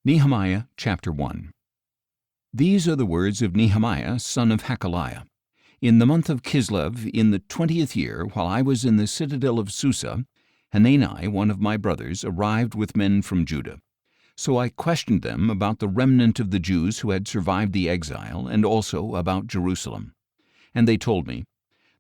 Nehemiah chapter 1. These are the words of Nehemiah, son of Hakaliah. In the month of Kislev, in the 20th year, while I was in the citadel of Susa, Hanani, one of my brothers, arrived with men from Judah. So I questioned them about the remnant of the Jews who had survived the exile, and also about Jerusalem. And they told me,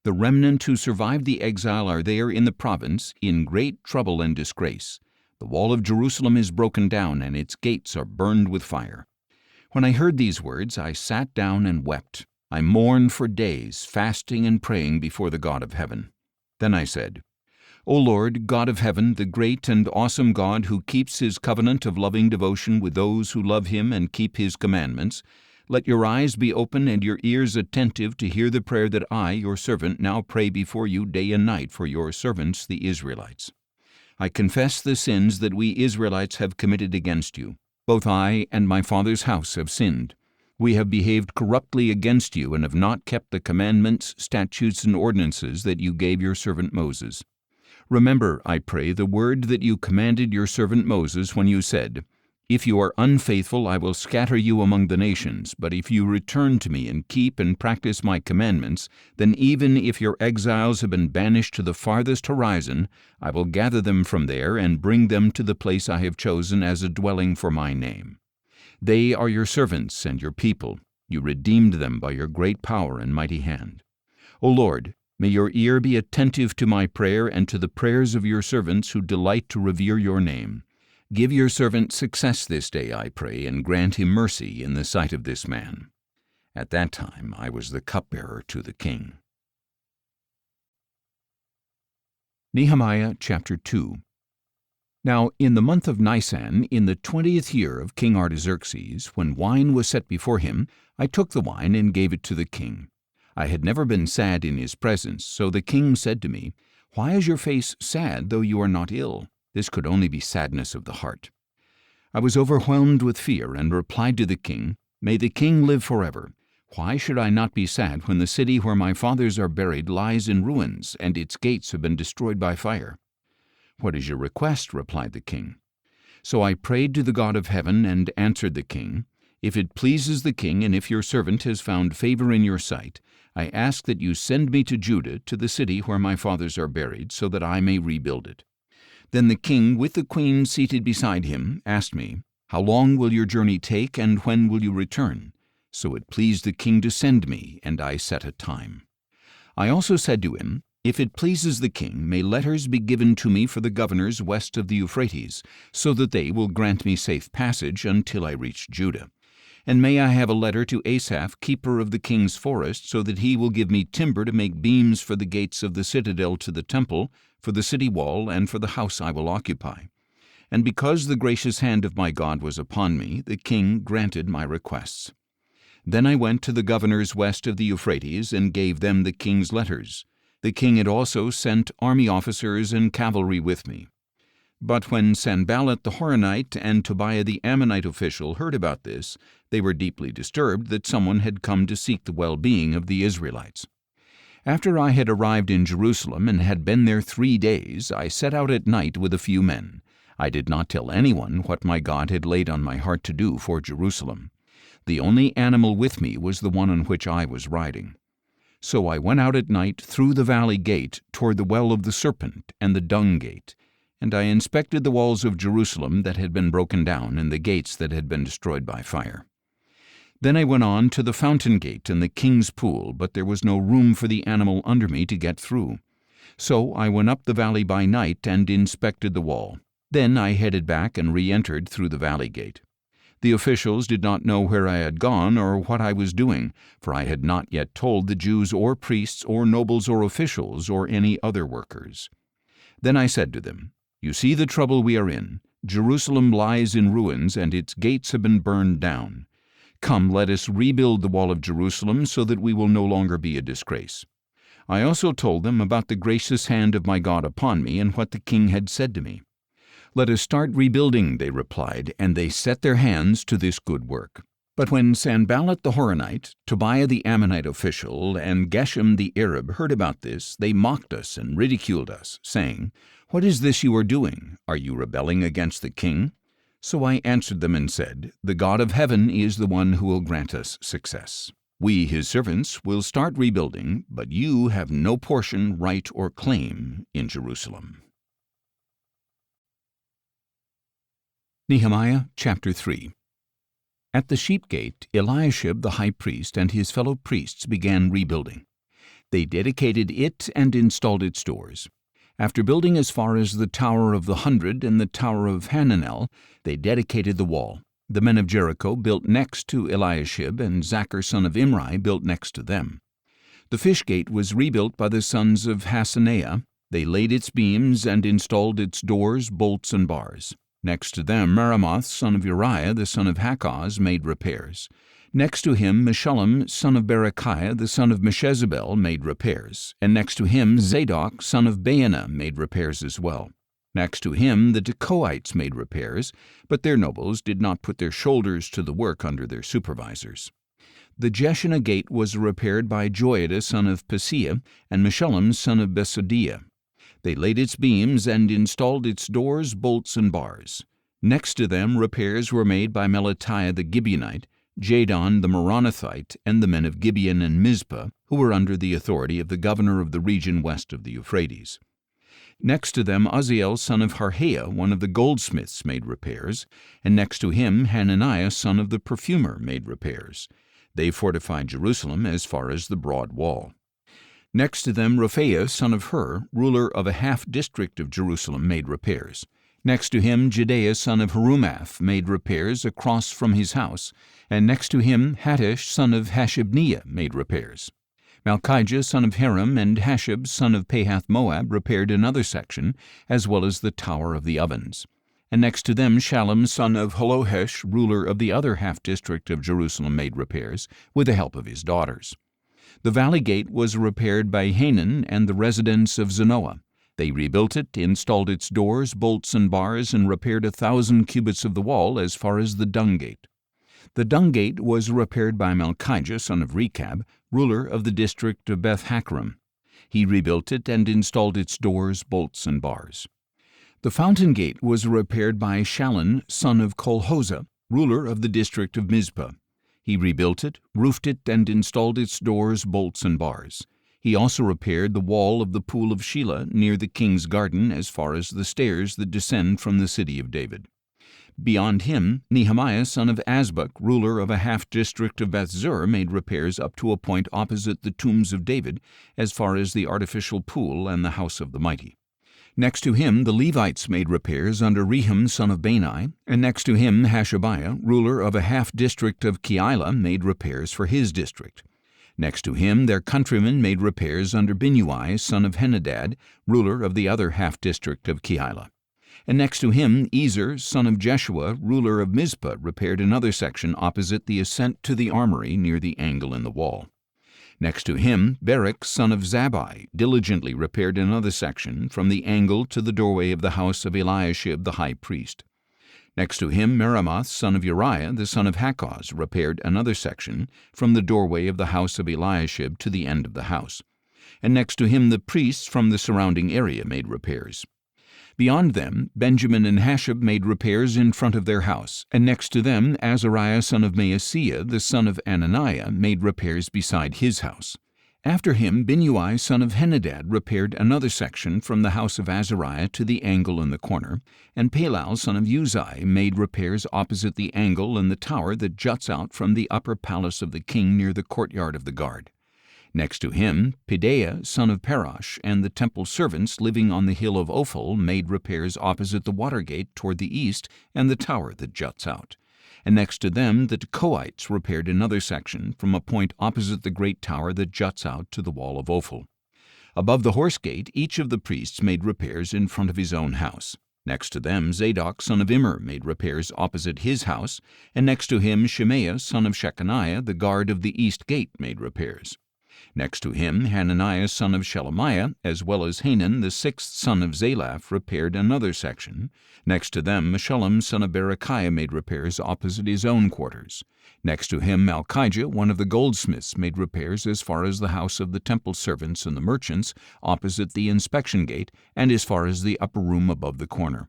"The remnant who survived the exile are there in the province, in great trouble and disgrace. The wall of Jerusalem is broken down, and its gates are burned with fire." When I heard these words, I sat down and wept. I mourned for days, fasting and praying before the God of heaven. Then I said, "O Lord, God of heaven, the great and awesome God who keeps his covenant of loving devotion with those who love him and keep his commandments, let your eyes be open and your ears attentive to hear the prayer that I, your servant, now pray before you day and night for your servants, the Israelites. I confess the sins that we Israelites have committed against you. Both I and my father's house have sinned. We have behaved corruptly against you and have not kept the commandments, statutes, and ordinances that you gave your servant Moses. Remember, I pray, the word that you commanded your servant Moses when you said, 'If you are unfaithful, I will scatter you among the nations, but if you return to me and keep and practice my commandments, then even if your exiles have been banished to the farthest horizon, I will gather them from there and bring them to the place I have chosen as a dwelling for my name.' They are your servants and your people. You redeemed them by your great power and mighty hand. O Lord, may your ear be attentive to my prayer and to the prayers of your servants who delight to revere your name. Give your servant success this day, I pray, and grant him mercy in the sight of this man." At that time I was the cupbearer to the king. Nehemiah chapter 2. Now in the month of Nisan, in the 20th year of King Artaxerxes, when wine was set before him, I took the wine and gave it to the king. I had never been sad in his presence, so the king said to me, "Why is your face sad, though you are not ill?" This could only be sadness of the heart. I was overwhelmed with fear and replied to the king, "May the king live forever. Why should I not be sad when the city where my fathers are buried lies in ruins and its gates have been destroyed by fire?" "What is your request?" replied the king. So I prayed to the God of heaven and answered the king, "If it pleases the king and if your servant has found favor in your sight, I ask that you send me to Judah, to the city where my fathers are buried, so that I may rebuild it." Then the king, with the queen seated beside him, asked me, "How long will your journey take, and when will you return?" So it pleased the king to send me, and I set a time. I also said to him, "If it pleases the king, may letters be given to me for the governors west of the Euphrates, so that they will grant me safe passage until I reach Judah. And may I have a letter to Asaph, keeper of the king's forest, so that he will give me timber to make beams for the gates of the citadel to the temple, for the city wall, and for the house I will occupy." And because the gracious hand of my God was upon me, the king granted my requests. Then I went to the governors west of the Euphrates and gave them the king's letters. The king had also sent army officers and cavalry with me. But when Sanballat the Horonite and Tobiah the Ammonite official heard about this, they were deeply disturbed that someone had come to seek the well-being of the Israelites. After I had arrived in Jerusalem and had been there 3 days, I set out at night with a few men. I did not tell anyone what my God had laid on my heart to do for Jerusalem. The only animal with me was the one on which I was riding. So I went out at night through the valley gate toward the well of the serpent and the dung gate, and I inspected the walls of Jerusalem that had been broken down and the gates that had been destroyed by fire. Then I went on to the fountain gate and the king's pool, but there was no room for the animal under me to get through. So I went up the valley by night and inspected the wall. Then I headed back and re-entered through the valley gate. The officials did not know where I had gone or what I was doing, for I had not yet told the Jews or priests or nobles or officials or any other workers. Then I said to them, "You see the trouble we are in. Jerusalem lies in ruins, and its gates have been burned down. Come, let us rebuild the wall of Jerusalem so that we will no longer be a disgrace." I also told them about the gracious hand of my God upon me and what the king had said to me. "Let us start rebuilding," they replied, and they set their hands to this good work. But when Sanballat the Horonite, Tobiah the Ammonite official, and Geshem the Arab heard about this, they mocked us and ridiculed us, saying, "What is this you are doing? Are you rebelling against the king?" So I answered them and said, "The God of heaven is the one who will grant us success. We, his servants, will start rebuilding, but you have no portion, right, or claim in Jerusalem." Nehemiah chapter 3. At the sheep gate, Eliashib the high priest and his fellow priests began rebuilding. They dedicated it and installed its doors. After building as far as the Tower of the 100 and the Tower of Hananel, they dedicated the wall. The men of Jericho built next to Eliashib, and Zachar son of Imri built next to them. The fish gate was rebuilt by the sons of Hassenaah. They laid its beams and installed its doors, bolts, and bars. Next to them, Meremoth son of Uriah the son of Hakkoz made repairs. Next to him, Meshullam son of Berechiah the son of Meshezabel made repairs, and next to him Zadok son of Baana made repairs as well. Next to him the Tekoites made repairs, but their nobles did not put their shoulders to the work under their supervisors. The Jeshanah gate was repaired by Joiada son of Paseah and Meshullam son of Besodiah. They laid its beams and installed its doors, bolts, and bars. Next to them repairs were made by Melatiah the Gibeonite, Jadon the Meronothite, and the men of Gibeon and Mizpah, who were under the authority of the governor of the region west of the Euphrates. Next to them Uzziel son of Harhaiah, one of the goldsmiths, made repairs, and next to him Hananiah son of the perfumer made repairs. They fortified Jerusalem as far as the broad wall. Next to them Rephaiah son of Hur, ruler of a half-district of Jerusalem, made repairs. Next to him Jedaiah son of Harumath made repairs across from his house, and next to him Hattush son of Hashabniah made repairs. Malchijah son of Haram and Hashab son of Pahath-Moab repaired another section, as well as the Tower of the Ovens. And next to them Shallum son of Halohesh, ruler of the other half-district of Jerusalem, made repairs, with the help of his daughters. The valley gate was repaired by Hanan and the residents of Zanoah. They rebuilt it, installed its doors, bolts, and bars, and repaired 1,000 cubits of the wall as far as the dung gate. The dung gate was repaired by Malchijah son of Rechab, ruler of the district of Beth-Hakkerem. He rebuilt it and installed its doors, bolts, and bars. The fountain gate was repaired by Shallun son of Kolhozah, ruler of the district of Mizpah. He rebuilt it, roofed it, and installed its doors, bolts, and bars. He also repaired the wall of the pool of Shelah near the king's garden as far as the stairs that descend from the city of David. Beyond him, Nehemiah son of Azbuk, ruler of a half-district of Bethzur, made repairs up to a point opposite the tombs of David, as far as the artificial pool and the house of the mighty. Next to him the Levites made repairs under Rehum son of Bani, and next to him Hashabiah, ruler of a half-district of Keilah, made repairs for his district. Next to him their countrymen made repairs under Binnui son of Henadad, ruler of the other half-district of Keilah. And next to him Ezer son of Jeshua, ruler of Mizpah, repaired another section opposite the ascent to the armory near the angle in the wall. Next to him Barak son of Zabbai diligently repaired another section from the angle to the doorway of the house of Eliashib the high priest. Next to him Meremoth son of Uriah the son of Hakkoz repaired another section from the doorway of the house of Eliashib to the end of the house. And next to him the priests from the surrounding area made repairs. Beyond them, Benjamin and Hashab made repairs in front of their house, and next to them Azariah son of Maaseiah the son of Ananiah made repairs beside his house. After him Binnui son of Henadad repaired another section from the house of Azariah to the angle in the corner, and Palal son of Uzai made repairs opposite the angle in the tower that juts out from the upper palace of the king near the courtyard of the guard. Next to him, Pedaiah son of Parash and the temple servants living on the hill of Ophel made repairs opposite the water gate toward the east and the tower that juts out. And next to them the Tekoites repaired another section from a point opposite the great tower that juts out to the wall of Ophel. Above the horse gate each of the priests made repairs in front of his own house. Next to them Zadok son of Immer made repairs opposite his house, and next to him Shemaiah son of Shechaniah, the guard of the east gate, made repairs. Next to him Hananiah son of Shelemiah, as well as Hanan the sixth son of Zalaph, repaired another section. Next to them Meshullam son of Berechiah made repairs opposite his own quarters. Next to him Malchijah, one of the goldsmiths, made repairs as far as the house of the temple servants and the merchants, opposite the inspection gate, and as far as the upper room above the corner.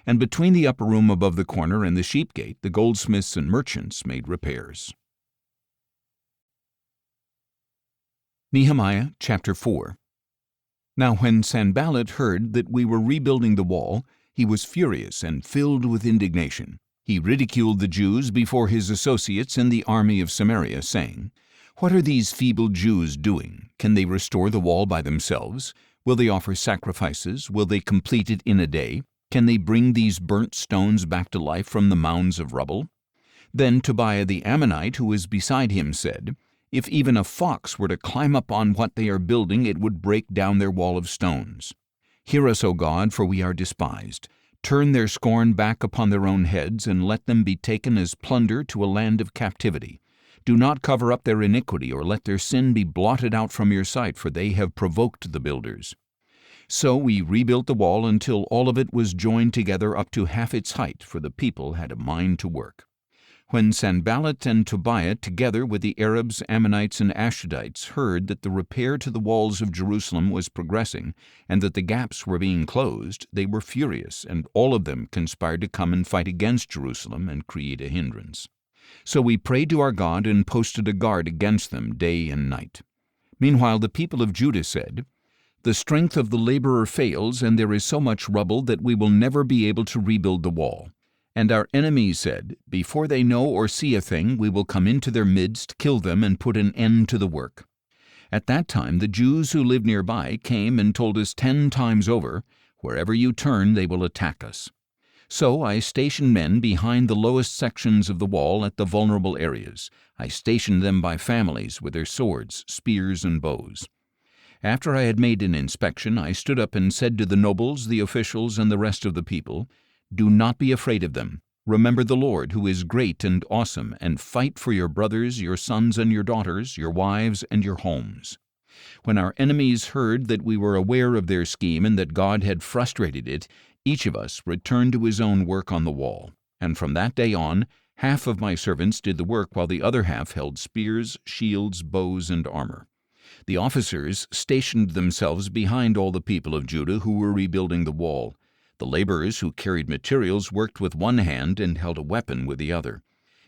And between the upper room above the corner and the sheep gate, the goldsmiths and merchants made repairs. Nehemiah chapter 4. Now when Sanballat heard that we were rebuilding the wall, he was furious and filled with indignation. He ridiculed the Jews before his associates in the army of Samaria, saying, "What are these feeble Jews doing? Can they restore the wall by themselves? Will they offer sacrifices? Will they complete it in a day? Can they bring these burnt stones back to life from the mounds of rubble?" Then Tobiah the Ammonite, who was beside him, said, "If even a fox were to climb up on what they are building, it would break down their wall of stones. Hear us, O God, for we are despised. Turn their scorn back upon their own heads, and let them be taken as plunder to a land of captivity. Do not cover up their iniquity, or let their sin be blotted out from your sight, for they have provoked the builders." So we rebuilt the wall until all of it was joined together up to half its height, for the people had a mind to work. When Sanballat and Tobiah, together with the Arabs, Ammonites, and Ashdodites, heard that the repair to the walls of Jerusalem was progressing, and that the gaps were being closed, they were furious, and all of them conspired to come and fight against Jerusalem and create a hindrance. So we prayed to our God and posted a guard against them day and night. Meanwhile the people of Judah said, "The strength of the laborer fails, and there is so much rubble that we will never be able to rebuild the wall." And our enemies said, "Before they know or see a thing, we will come into their midst, kill them, and put an end to the work." At that time the Jews who lived nearby came and told us 10 times over, "Wherever you turn, they will attack us." So I stationed men behind the lowest sections of the wall at the vulnerable areas. I stationed them by families with their swords, spears, and bows. After I had made an inspection, I stood up and said to the nobles, the officials, and the rest of the people, "Do not be afraid of them. Remember the Lord, who is great and awesome, and fight for your brothers, your sons and your daughters, your wives and your homes." When our enemies heard that we were aware of their scheme and that God had frustrated it, each of us returned to his own work on the wall. And from that day on, half of my servants did the work, while the other half held spears, shields, bows, and armor. The officers stationed themselves behind all the people of Judah who were rebuilding the wall. The laborers who carried materials worked with one hand and held a weapon with the other.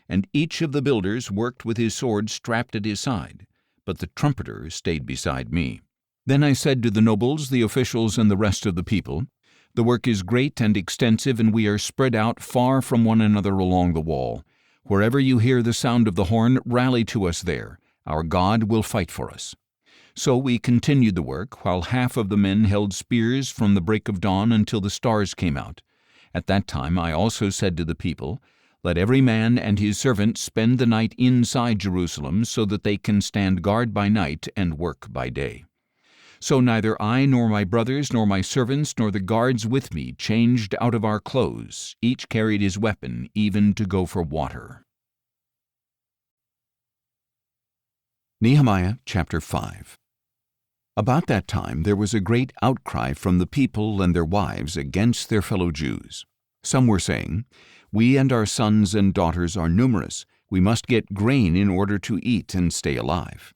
And each of the builders worked with his sword strapped at his side, but the trumpeter stayed beside me. Then I said to the nobles, the officials, and the rest of the people, "The work is great and extensive, and we are spread out far from one another along the wall. Wherever you hear the sound of the horn, rally to us there. Our God will fight for us." So we continued the work, while half of the men held spears from the break of dawn until the stars came out. At that time I also said to the people, "Let every man and his servant spend the night inside Jerusalem, so that they can stand guard by night and work by day." So neither I nor my brothers nor my servants nor the guards with me changed out of our clothes. Each carried his weapon, even to go for water. Nehemiah chapter 5. About that time there was a great outcry from the people and their wives against their fellow Jews. Some were saying, "We and our sons and daughters are numerous. We must get grain in order to eat and stay alive."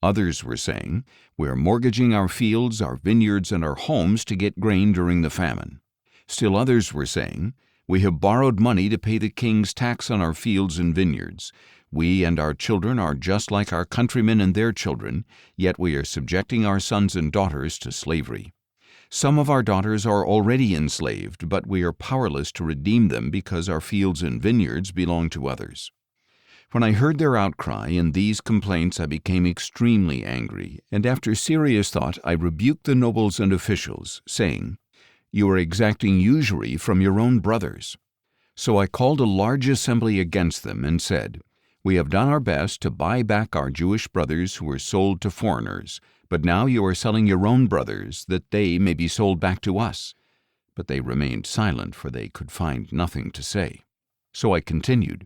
Others were saying, "We are mortgaging our fields, our vineyards, and our homes to get grain during the famine." Still others were saying, "We have borrowed money to pay the king's tax on our fields and vineyards. We and our children are just like our countrymen and their children, yet we are subjecting our sons and daughters to slavery. Some of our daughters are already enslaved, but we are powerless to redeem them because our fields and vineyards belong to others." When I heard their outcry and these complaints, I became extremely angry, and after serious thought I rebuked the nobles and officials, saying, "You are exacting usury from your own brothers." So I called a large assembly against them and said, "We have done our best to buy back our Jewish brothers who were sold to foreigners, but now you are selling your own brothers that they may be sold back to us." But they remained silent, for they could find nothing to say. So I continued,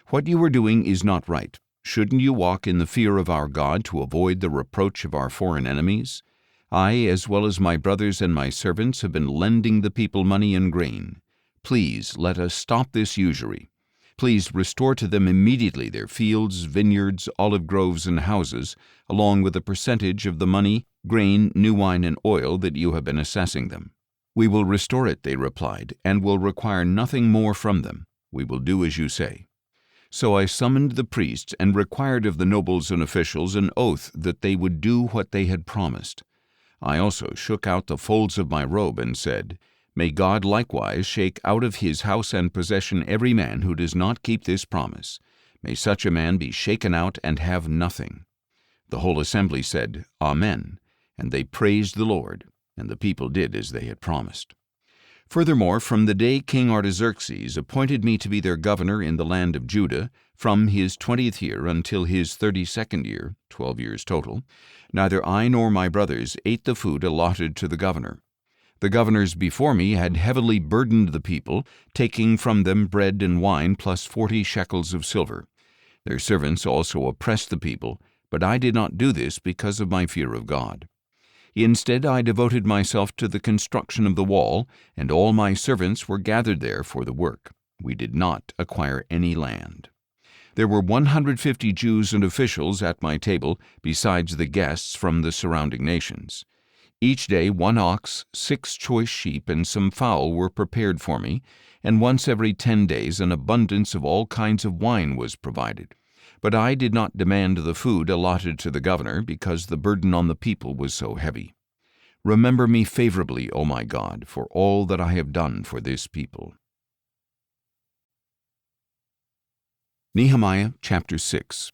"What you are doing is not right. Shouldn't you walk in the fear of our God to avoid the reproach of our foreign enemies? I, as well as my brothers and my servants, have been lending the people money and grain. Please let us stop this usury. Please restore to them immediately their fields, vineyards, olive groves, and houses, along with a percentage of the money, grain, new wine, and oil that you have been assessing them." "We will restore it," they replied, "and will require nothing more from them. We will do as you say." So I summoned the priests and required of the nobles and officials an oath that they would do what they had promised. I also shook out the folds of my robe and said, "May God likewise shake out of his house and possession every man who does not keep this promise. May such a man be shaken out and have nothing." The whole assembly said, "Amen," and they praised the Lord, and the people did as they had promised. Furthermore, from the day King Artaxerxes appointed me to be their governor in the land of Judah, from his 20th year until his 32nd year, 12 years total, neither I nor my brothers ate the food allotted to the governor. The governors before me had heavily burdened the people, taking from them bread and wine plus 40 shekels of silver. Their servants also oppressed the people, but I did not do this because of my fear of God. Instead, I devoted myself to the construction of the wall, and all my servants were gathered there for the work. We did not acquire any land. There were 150 Jews and officials at my table, besides the guests from the surrounding nations. Each day 1 ox, 6 choice sheep, and some fowl were prepared for me, and once every 10 days an abundance of all kinds of wine was provided. But I did not demand the food allotted to the governor, because the burden on the people was so heavy. Remember me favorably, O my God, for all that I have done for this people. Nehemiah chapter 6.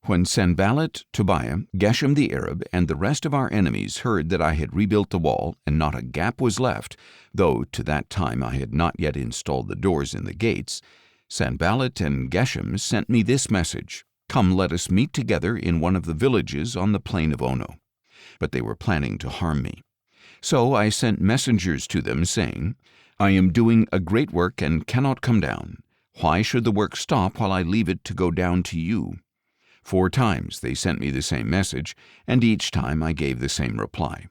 When Sanballat, Tobiah, Geshem the Arab, and the rest of our enemies heard that I had rebuilt the wall, and not a gap was left, though to that time I had not yet installed the doors in the gates, Sanballat and Geshem sent me this message, "Come, let us meet together in one of the villages on the plain of Ono." But they were planning to harm me. So I sent messengers to them, saying, "I am doing a great work and cannot come down. Why should the work stop while I leave it to go down to you?" 4 times they sent me the same message, and each time I gave the same reply.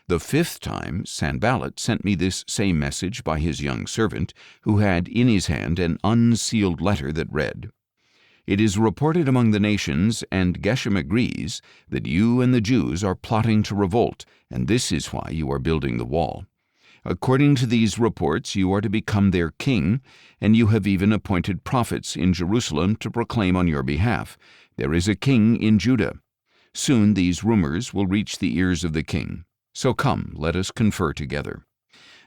The 5th time Sanballat sent me this same message by his young servant, who had in his hand an unsealed letter that read, "It is reported among the nations, and Geshem agrees, that you and the Jews are plotting to revolt, and this is why you are building the wall. According to these reports, you are to become their king, and you have even appointed prophets in Jerusalem to proclaim on your behalf, 'There is a king in Judah.' Soon these rumors will reach the ears of the king. So come, let us confer together."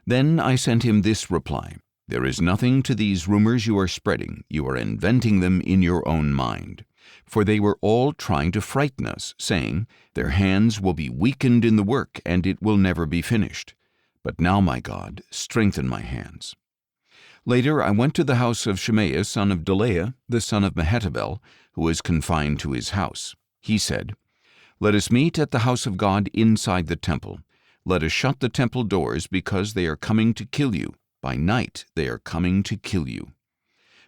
Then I sent him this reply, "There is nothing to these rumors you are spreading. You are inventing them in your own mind." For they were all trying to frighten us, saying, "Their hands will be weakened in the work, and it will never be finished. But now, my God, strengthen my hands." Later I went to the house of Shemaiah son of Delaiah, the son of Mehetabel, who was confined to his house. He said, "Let us meet at the house of God inside the temple. Let us shut the temple doors, because they are coming to kill you. By night they are coming to kill you."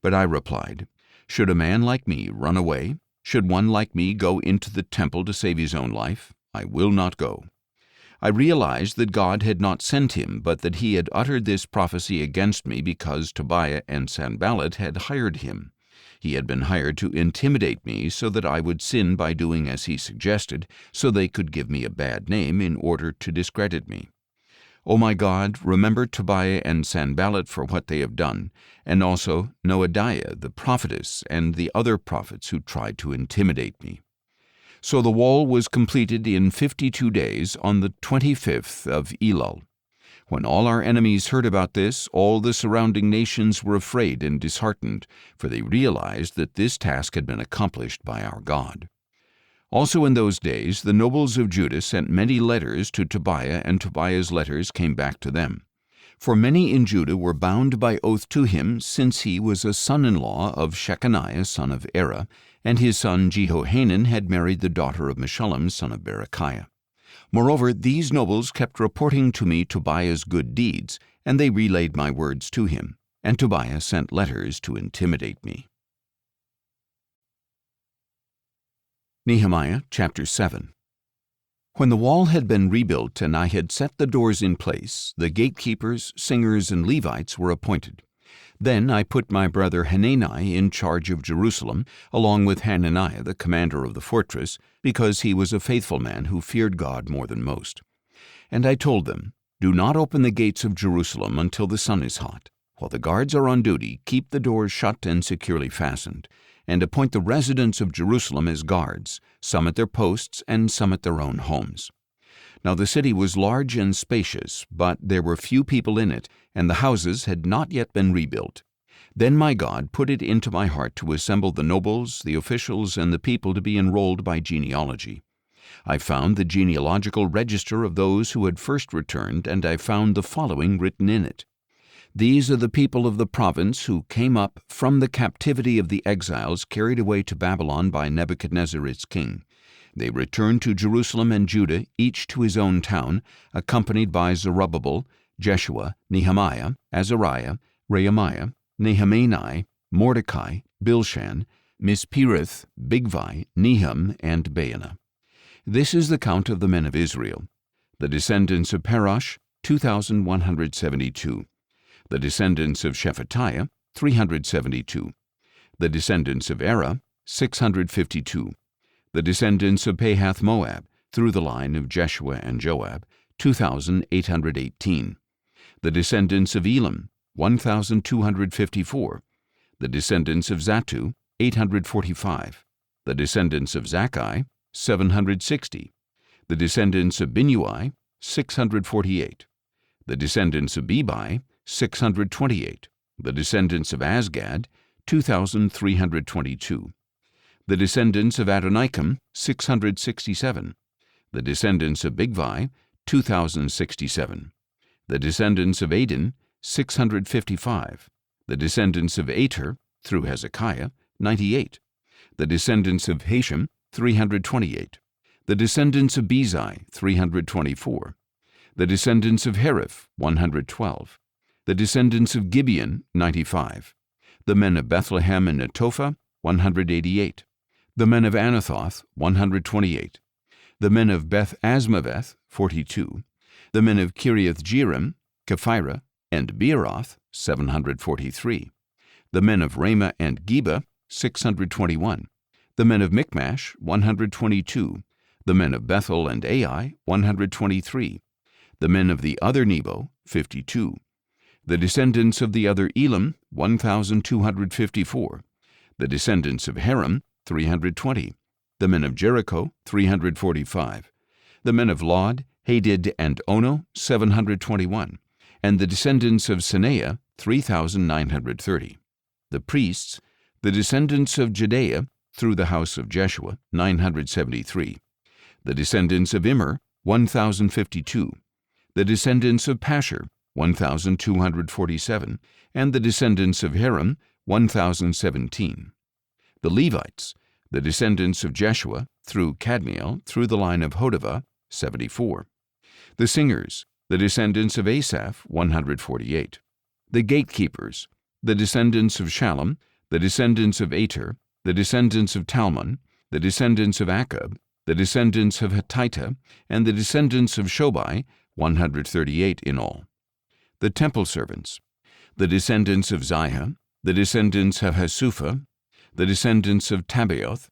But I replied, "Should a man like me run away? Should one like me go into the temple to save his own life? I will not go." I realized that God had not sent him, but that he had uttered this prophecy against me because Tobiah and Sanballat had hired him. He had been hired to intimidate me so that I would sin by doing as he suggested, so they could give me a bad name in order to discredit me. O my God, remember Tobiah and Sanballat for what they have done, and also Noadiah the prophetess and the other prophets who tried to intimidate me. So the wall was completed in 52 days on the 25th of Elul. When all our enemies heard about this, all the surrounding nations were afraid and disheartened, for they realized that this task had been accomplished by our God. Also in those days the nobles of Judah sent many letters to Tobiah, and Tobiah's letters came back to them. For many in Judah were bound by oath to him, since he was a son-in-law of Shechaniah son of Era, and his son Jehohanan had married the daughter of Meshullam son of Berechiah. Moreover, these nobles kept reporting to me Tobiah's good deeds, and they relayed my words to him, and Tobiah sent letters to intimidate me. Nehemiah chapter 7. When the wall had been rebuilt and I had set the doors in place, the gatekeepers, singers, and Levites were appointed. Then I put my brother Hanani in charge of Jerusalem, along with Hananiah, the commander of the fortress, because he was a faithful man who feared God more than most. And I told them, Do not open the gates of Jerusalem until the sun is hot. While the guards are on duty, keep the doors shut and securely fastened, and appoint the residents of Jerusalem as guards, some at their posts and some at their own homes. Now the city was large and spacious, but there were few people in it, and the houses had not yet been rebuilt. Then my God put it into my heart to assemble the nobles, the officials, and the people to be enrolled by genealogy. I found the genealogical register of those who had first returned, and I found the following written in it. These are the people of the province who came up from the captivity of the exiles carried away to Babylon by Nebuchadnezzar its king. They returned to Jerusalem and Judah, each to his own town, accompanied by Zerubbabel, Jeshua, Nehemiah, Azariah, Rehemiah, Nehemiah, Mordecai, Bilshan, Mispirith, Bigvai, Nehum, and Baanah. This is the count of the men of Israel. The descendants of Parosh, 2,172. The descendants of Shephatiah, 372. The descendants of Erah, 652. The descendants of Pahath-Moab, through the line of Jeshua and Joab, 2,818. The descendants of Elam, 1,254. The descendants of Zattu, 845. The descendants of Zakkai, 760. The descendants of Binnui, 648. The descendants of Bebai, 628. The descendants of Azgad, 2,322. The descendants of Adonikam, 667. The descendants of Bigvai, 2,067. The descendants of Adin, 655. The descendants of Ater, through Hezekiah, 98. The descendants of Hashem, 328. The descendants of Bezai, 324. The descendants of Hariph, 112. The descendants of Gibeon, 95. The men of Bethlehem and Netophah, 188. The men of Anathoth, 128. The men of Beth Asmaveth, 42. The men of Kiriath-Jearim, Kephirah, and Beeroth, 743. The men of Ramah and Geba, 621. The men of Michmash, 122. The men of Bethel and Ai, 123. The men of the other Nebo, 52. The descendants of the other Elam, 1,254. The descendants of Haram, 320. The men of Jericho, 345. The men of Lod, Hadid, and Ono, 721. And the descendants of Senaiah, 3,930. The priests, the descendants of Jedaiah, through the house of Jeshua, 973. The descendants of Immer, 1,052. The descendants of Pashur, 1,247, and the descendants of Haram, 1,017. The Levites, the descendants of Jeshua, through Kadmiel, through the line of Hodavah, 74. The singers, the descendants of Asaph, 148. The gatekeepers, the descendants of Shallum, the descendants of Ater, the descendants of Talmon, the descendants of Akab, the descendants of Hatita, and the descendants of Shobai, 138 in all. The temple servants, the descendants of Ziha, the descendants of Hasupha, the descendants of Tabaoth,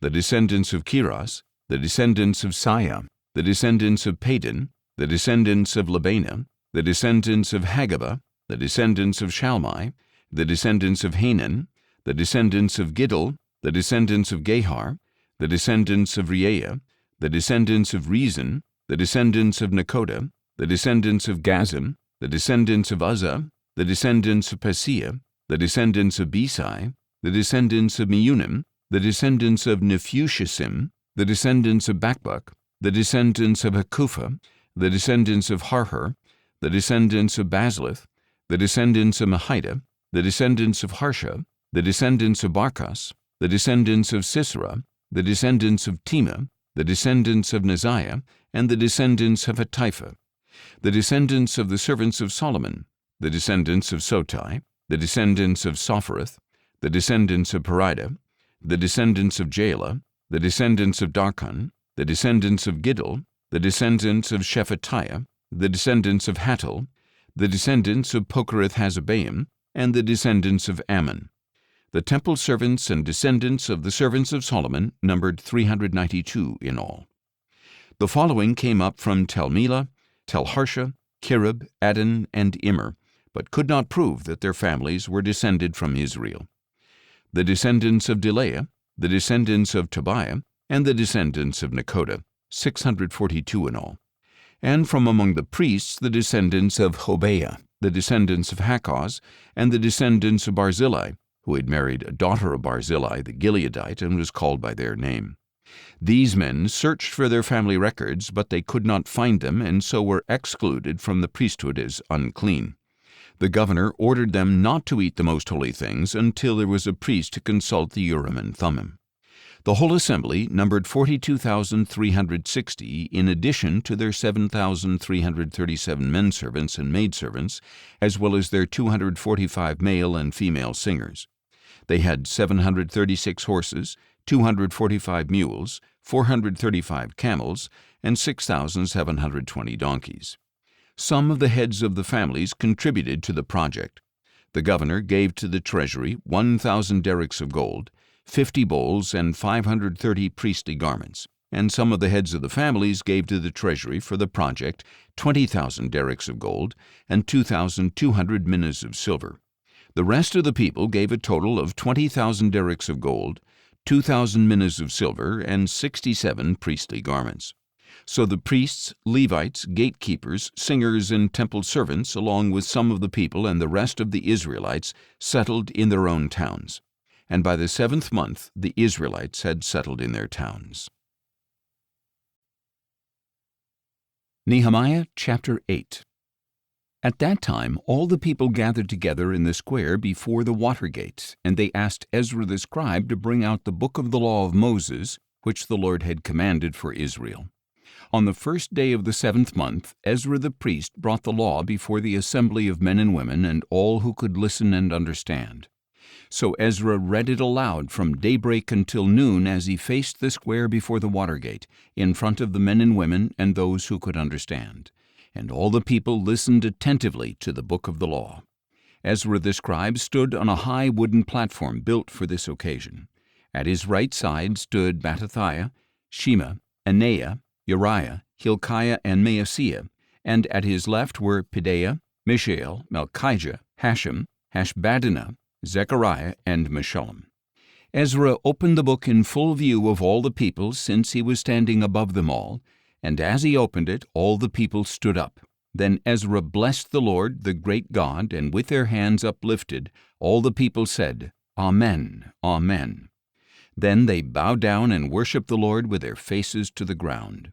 the descendants of Kiras, the descendants of Siah, the descendants of Padon, the descendants of Labanah, the descendants of Hagabah, the descendants of Shalmai, the descendants of Hanan, the descendants of Giddel, the descendants of Gehar, the descendants of Reaiah, the descendants of Rezin, the descendants of Nekoda, the descendants of Gazim, the descendants of Uzzah, the descendants of Paseah, the descendants of Besai, the descendants of Meunim, the descendants of Nephushisim, the descendants of Bakbuk, the descendants of Hakupha, the descendants of Harhur, the descendants of Bazlith, the descendants of Mahida, the descendants of Harsha, the descendants of Barkas, the descendants of Sisera, the descendants of Tema, the descendants of Neziah, and the descendants of Hatipha, the descendants of the servants of Solomon, the descendants of Sotai, the descendants of Sophereth, the descendants of Perida, the descendants of Jaela, the descendants of Darkon, the descendants of Giddel, the descendants of Shephatiah, the descendants of Hattil, the descendants of Pokereth-Hazzebaim, and the descendants of Ammon. The temple servants and descendants of the servants of Solomon numbered 392 in all. The following came up from Tel Melah, Tel Harsha, Kirib, Adon, and Immer, but could not prove that their families were descended from Israel. The descendants of Delaiah, the descendants of Tobiah, and the descendants of Nekoda, 642 in all. And from among the priests the descendants of Hobaiah, the descendants of Hakkoz, and the descendants of Barzillai, who had married a daughter of Barzillai the Gileadite and was called by their name. These men searched for their family records, but they could not find them, and so were excluded from the priesthood as unclean. The governor ordered them not to eat the most holy things until there was a priest to consult the Urim and Thummim. The whole assembly numbered 42,360 in addition to their 7,337 menservants and maidservants, as well as their 245 male and female singers. They had 736 horses, 245 mules, 435 camels, and 6,720 donkeys. Some of the heads of the families contributed to the project. The governor gave to the treasury 1,000 derricks of gold, 50 bowls, and 530 priestly garments, and some of the heads of the families gave to the treasury for the project 20,000 derricks of gold and 2,200 minas of silver. The rest of the people gave a total of 20,000 derricks of gold, 2,000 minas of silver, and 67 priestly garments. So the priests, Levites, gatekeepers, singers, and temple servants, along with some of the people and the rest of the Israelites, settled in their own towns. And by the 7th month the Israelites had settled in their towns. Nehemiah chapter 8. At that time all the people gathered together in the square before the water gate, and they asked Ezra the scribe to bring out the book of the law of Moses, which the Lord had commanded for Israel. On the first day of the 7th month, Ezra the priest brought the law before the assembly of men and women and all who could listen and understand. So Ezra read it aloud from daybreak until noon as he faced the square before the water gate, in front of the men and women and those who could understand. And all the people listened attentively to the book of the law. Ezra the scribe stood on a high wooden platform built for this occasion. At his right side stood Mattithiah, Shema, Anaiah, Uriah, Hilkiah, and Maaseiah, and at his left were Pedaiah, Mishael, Malchijah, Hashem, Hashbaddanah, Zechariah, and Meshullam. Ezra opened the book in full view of all the people, since he was standing above them all, and as he opened it, all the people stood up. Then Ezra blessed the Lord, the great God, and with their hands uplifted, all the people said, Amen, Amen. Then they bowed down and worshipped the Lord with their faces to the ground.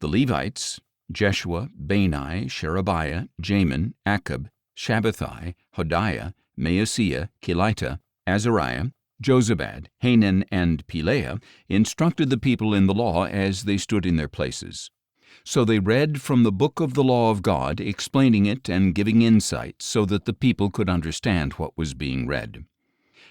The Levites, Jeshua, Bani, Sherebiah, Jamin, Akkub, Shabbathai, Hodiah, Maaseiah, Kelita, Azariah, Jozabad, Hanan, and Pelaiah, instructed the people in the law as they stood in their places. So they read from the book of the law of God, explaining it and giving insight so that the people could understand what was being read.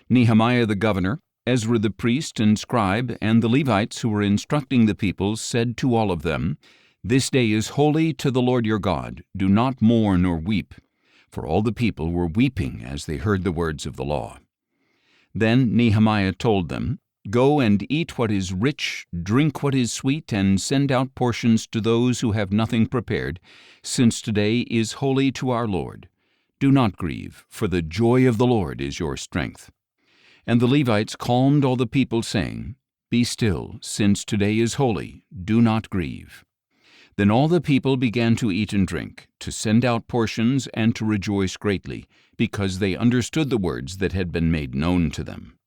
Nehemiah the governor, Ezra the priest and scribe, and the Levites who were instructing the people said to all of them, This day is holy to the Lord your God. Do not mourn or weep. For all the people were weeping as they heard the words of the law. Then Nehemiah told them, Go and eat what is rich, drink what is sweet, and send out portions to those who have nothing prepared, since today is holy to our Lord. Do not grieve, for the joy of the Lord is your strength. And the Levites calmed all the people, saying, Be still, since today is holy, do not grieve. Then all the people began to eat and drink, to send out portions, and to rejoice greatly, because they understood the words that had been made known to them.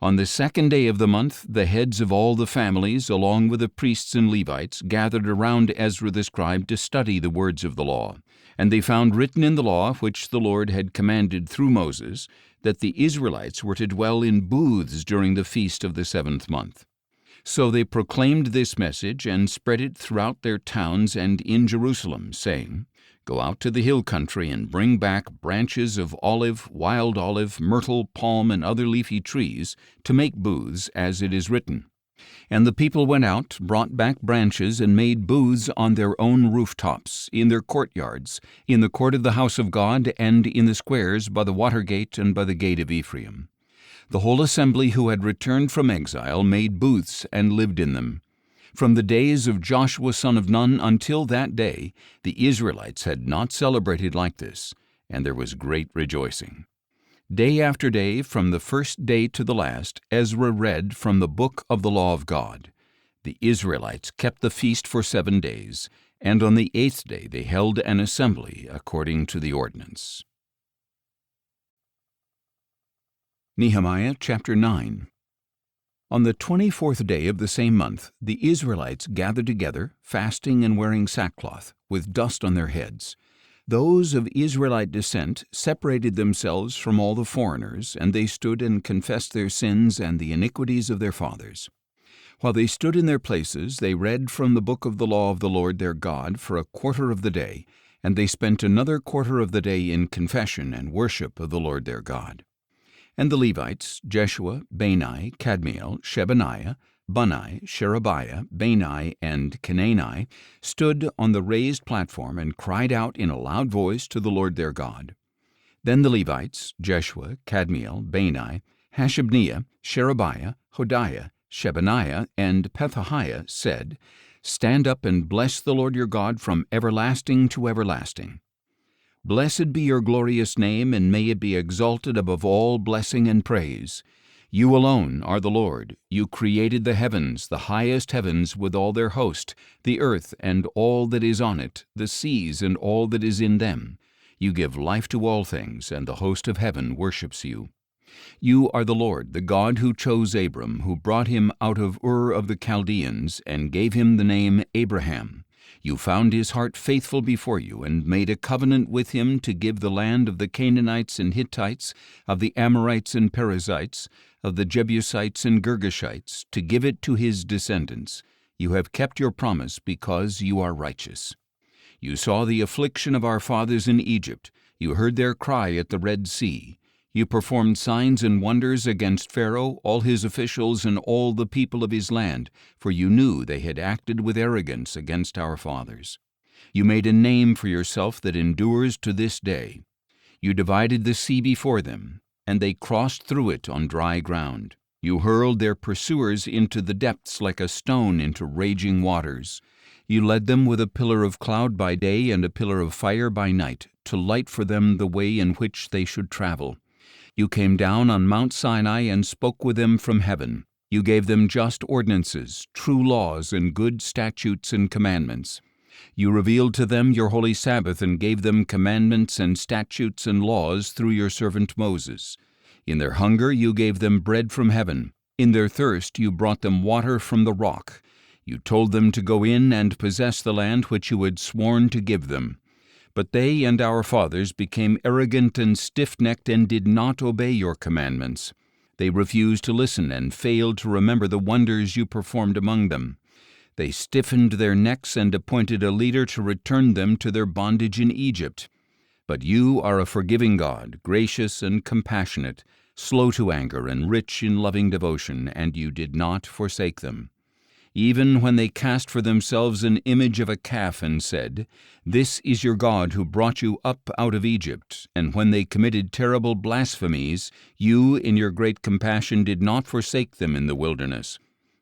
On the 2nd day of the month, the heads of all the families, along with the priests and Levites, gathered around Ezra the scribe to study the words of the law. And they found written in the law, which the Lord had commanded through Moses, that the Israelites were to dwell in booths during the feast of the 7th month. So they proclaimed this message and spread it throughout their towns and in Jerusalem, saying, Go out to the hill country and bring back branches of olive, wild olive, myrtle, palm, and other leafy trees to make booths, as it is written. And the people went out, brought back branches, and made booths on their own rooftops, in their courtyards, in the court of the house of God, and in the squares by the water gate and by the gate of Ephraim. The whole assembly who had returned from exile made booths and lived in them. From the days of Joshua son of Nun until that day, the Israelites had not celebrated like this, and there was great rejoicing. Day after day, from the first day to the last, Ezra read from the book of the law of God. The Israelites kept the feast for 7 days, and on the 8th day they held an assembly according to the ordinance. Nehemiah chapter 9. On the 24th day of the same month, the Israelites gathered together, fasting and wearing sackcloth, with dust on their heads. Those of Israelite descent separated themselves from all the foreigners, and they stood and confessed their sins and the iniquities of their fathers. While they stood in their places, they read from the book of the law of the Lord their God for a quarter of the day, and they spent another quarter of the day in confession and worship of the Lord their God. And the Levites, Jeshua, Bani, Kadmiel, Shebaniah, Bunni, Sherebiah, Bani, and Kenani, stood on the raised platform and cried out in a loud voice to the Lord their God. Then the Levites, Jeshua, Kadmiel, Bani, Hashabniah, Sherebiah, Hodiah, Shebaniah, and Pethahiah said, "Stand up and bless the Lord your God from everlasting to everlasting. Blessed be your glorious name, and may it be exalted above all blessing and praise. You alone are the Lord. You created the heavens, the highest heavens with all their host, the earth and all that is on it, the seas and all that is in them. You give life to all things, and the host of heaven worships you. You are the Lord, the God who chose Abram, who brought him out of Ur of the Chaldeans, and gave him the name Abraham. You found his heart faithful before you, and made a covenant with him to give the land of the Canaanites and Hittites, of the Amorites and Perizzites, of the Jebusites and Girgashites, to give it to his descendants. You have kept your promise because you are righteous. You saw the affliction of our fathers in Egypt. You heard their cry at the Red Sea. You performed signs and wonders against Pharaoh, all his officials, and all the people of his land, for you knew they had acted with arrogance against our fathers. You made a name for yourself that endures to this day. You divided the sea before them, and they crossed through it on dry ground. You hurled their pursuers into the depths like a stone into raging waters. You led them with a pillar of cloud by day and a pillar of fire by night, to light for them the way in which they should travel. You came down on Mount Sinai and spoke with them from heaven. You gave them just ordinances, true laws, and good statutes and commandments. You revealed to them your holy Sabbath and gave them commandments and statutes and laws through your servant Moses. In their hunger you gave them bread from heaven. In their thirst you brought them water from the rock. You told them to go in and possess the land which you had sworn to give them. But they and our fathers became arrogant and stiff-necked and did not obey your commandments. They refused to listen and failed to remember the wonders you performed among them. They stiffened their necks and appointed a leader to return them to their bondage in Egypt. But you are a forgiving God, gracious and compassionate, slow to anger and rich in loving devotion, and you did not forsake them. Even when they cast for themselves an image of a calf and said, "This is your God who brought you up out of Egypt," and when they committed terrible blasphemies, you, in your great compassion, did not forsake them in the wilderness.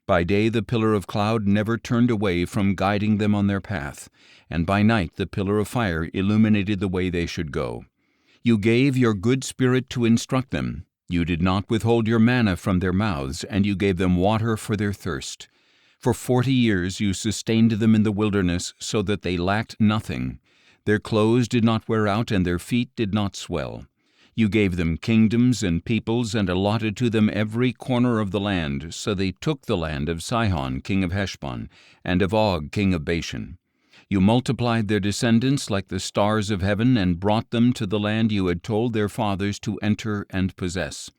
By day the pillar of cloud never turned away from guiding them on their path, and by night the pillar of fire illuminated the way they should go. You gave your good spirit to instruct them. You did not withhold your manna from their mouths, and you gave them water for their thirst. For 40 years you sustained them in the wilderness, so that they lacked nothing. Their clothes did not wear out, and their feet did not swell. You gave them kingdoms and peoples, and allotted to them every corner of the land, so they took the land of Sihon, king of Heshbon, and of Og, king of Bashan. You multiplied their descendants like the stars of heaven, and brought them to the land you had told their fathers to enter and possess.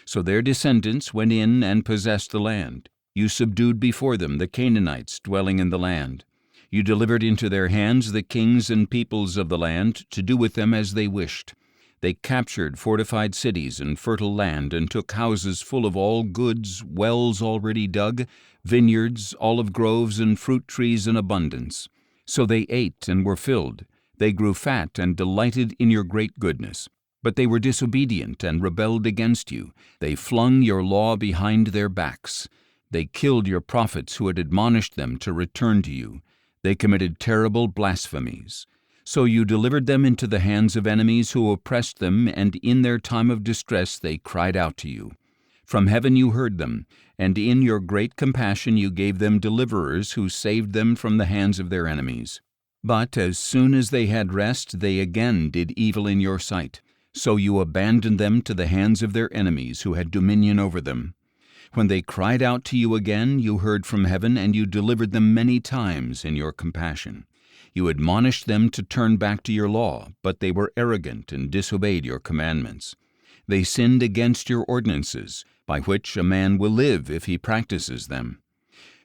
So their descendants went in and possessed the land. You subdued before them the Canaanites dwelling in the land. You delivered into their hands the kings and peoples of the land, to do with them as they wished. They captured fortified cities and fertile land, and took houses full of all goods, wells already dug, vineyards, olive groves, and fruit trees in abundance. So they ate and were filled. They grew fat and delighted in your great goodness. But they were disobedient and rebelled against you. They flung your law behind their backs. They killed your prophets who had admonished them to return to you. They committed terrible blasphemies. So you delivered them into the hands of enemies who oppressed them, and in their time of distress they cried out to you. From heaven you heard them, and in your great compassion you gave them deliverers who saved them from the hands of their enemies. But as soon as they had rest, they again did evil in your sight. So you abandoned them to the hands of their enemies who had dominion over them. When they cried out to you again, you heard from heaven, and you delivered them many times in your compassion. You admonished them to turn back to your law, but they were arrogant and disobeyed your commandments. They sinned against your ordinances, by which a man will live if he practices them.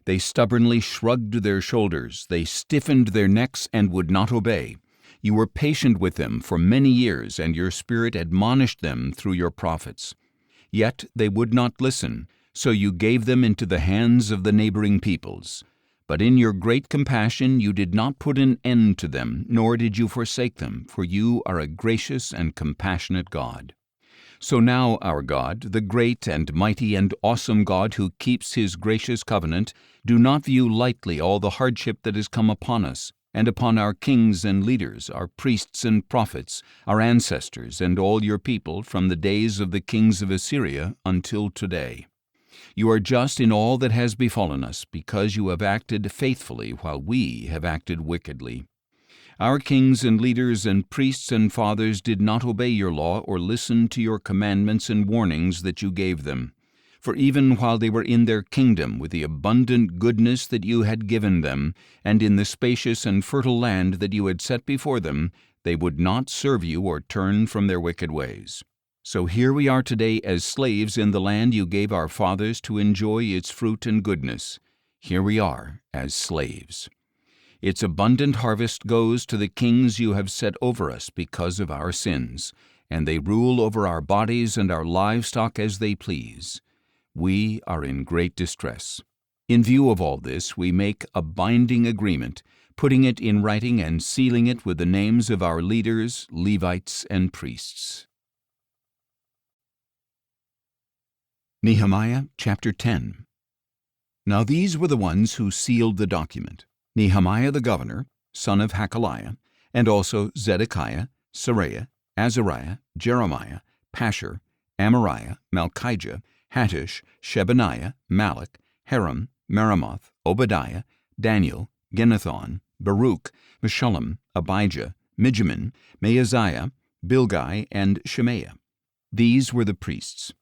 They stubbornly shrugged their shoulders, they stiffened their necks and would not obey. You were patient with them for many years, and your Spirit admonished them through your prophets. Yet they would not listen, so you gave them into the hands of the neighboring peoples. But in your great compassion you did not put an end to them, nor did you forsake them, for you are a gracious and compassionate God. So now, our God, the great and mighty and awesome God who keeps his gracious covenant, do not view lightly all the hardship that has come upon us, and upon our kings and leaders, our priests and prophets, our ancestors, and all your people from the days of the kings of Assyria until today. You are just in all that has befallen us, because you have acted faithfully while we have acted wickedly. Our kings and leaders and priests and fathers did not obey your law or listen to your commandments and warnings that you gave them. For even while they were in their kingdom with the abundant goodness that you had given them, and in the spacious and fertile land that you had set before them, they would not serve you or turn from their wicked ways. So here we are today as slaves in the land you gave our fathers to enjoy its fruit and goodness. Here we are as slaves. Its abundant harvest goes to the kings you have set over us because of our sins, and they rule over our bodies and our livestock as they please. We are in great distress. In view of all this, we make a binding agreement, putting it in writing and sealing it with the names of our leaders, Levites, and priests. Nehemiah chapter 10. Now these were the ones who sealed the document: Nehemiah the governor, son of Hakaliah, and also Zedekiah, Seraiah, Azariah, Jeremiah, Pashur, Amariah, Malchijah, Hattush, Shebaniah, Malach, Haram, Meremoth, Obadiah, Daniel, Ginnethon, Baruch, Meshullam, Abijah, Mijamin, Maaziah, Bilgai, and Shemaiah. These were the priests.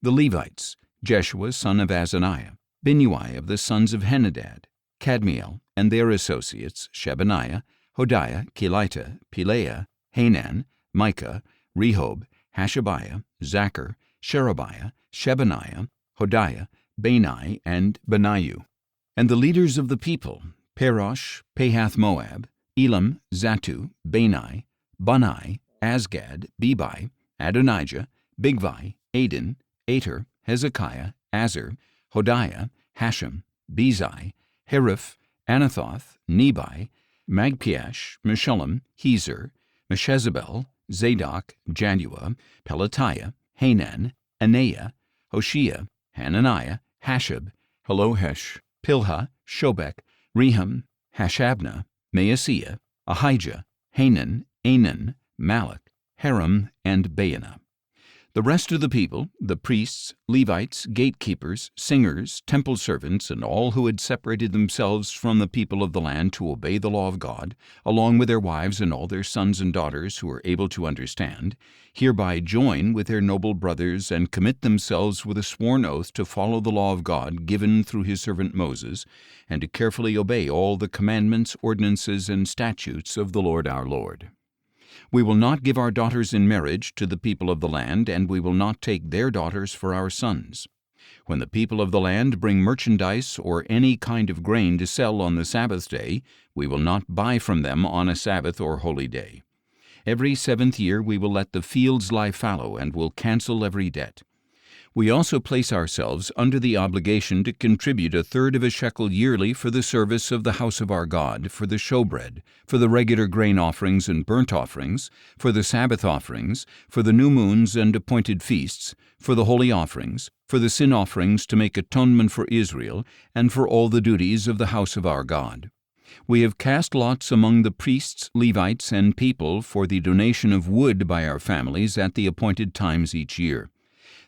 The Levites: Jeshua son of Azaniah, Binnui of the sons of Henadad, Kadmiel and their associates, Shebaniah, Hodiah, Kelita, Pelaiah, Hanan, Micah, Rehob, Hashabiah, Zachar, Sherebiah, Shebaniah, Hodiah, Bani, and Benaiah. And the leaders of the people: Parosh, Pahath-Moab, Elam, Zatu, Bani, Bunai, Asgad, Bebai, Adonijah, Bigvai, Adin, Ater, Hezekiah, Azar, Hodiah, Hashem, Bezai, Heriph, Anathoth, Nebai, Magpiash, Meshullam, Hezer, Meshezabel, Zadok, Jaddua, Pelatiah, Hanan, Anaiah, Hoshea, Hananiah, Hashab, Halohesh, Pilha, Shobek, Rehum, Hashabnah, Maaseiah, Ahijah, Hanan, Anan, Malach, Haram, and Baanah. The rest of the people, the priests, Levites, gatekeepers, singers, temple servants, and all who had separated themselves from the people of the land to obey the law of God, along with their wives and all their sons and daughters who are able to understand, hereby join with their noble brothers and commit themselves with a sworn oath to follow the law of God given through his servant Moses, and to carefully obey all the commandments, ordinances, and statutes of the Lord our Lord. We will not give our daughters in marriage to the people of the land, and we will not take their daughters for our sons. When the people of the land bring merchandise or any kind of grain to sell on the Sabbath day, we will not buy from them on a Sabbath or holy day. Every 7th year we will let the fields lie fallow, and will cancel every debt. We also place ourselves under the obligation to contribute 1/3 of a shekel yearly for the service of the house of our God, for the showbread, for the regular grain offerings and burnt offerings, for the Sabbath offerings, for the new moons and appointed feasts, for the holy offerings, for the sin offerings to make atonement for Israel, and for all the duties of the house of our God. We have cast lots among the priests, Levites, and people for the donation of wood by our families at the appointed times each year.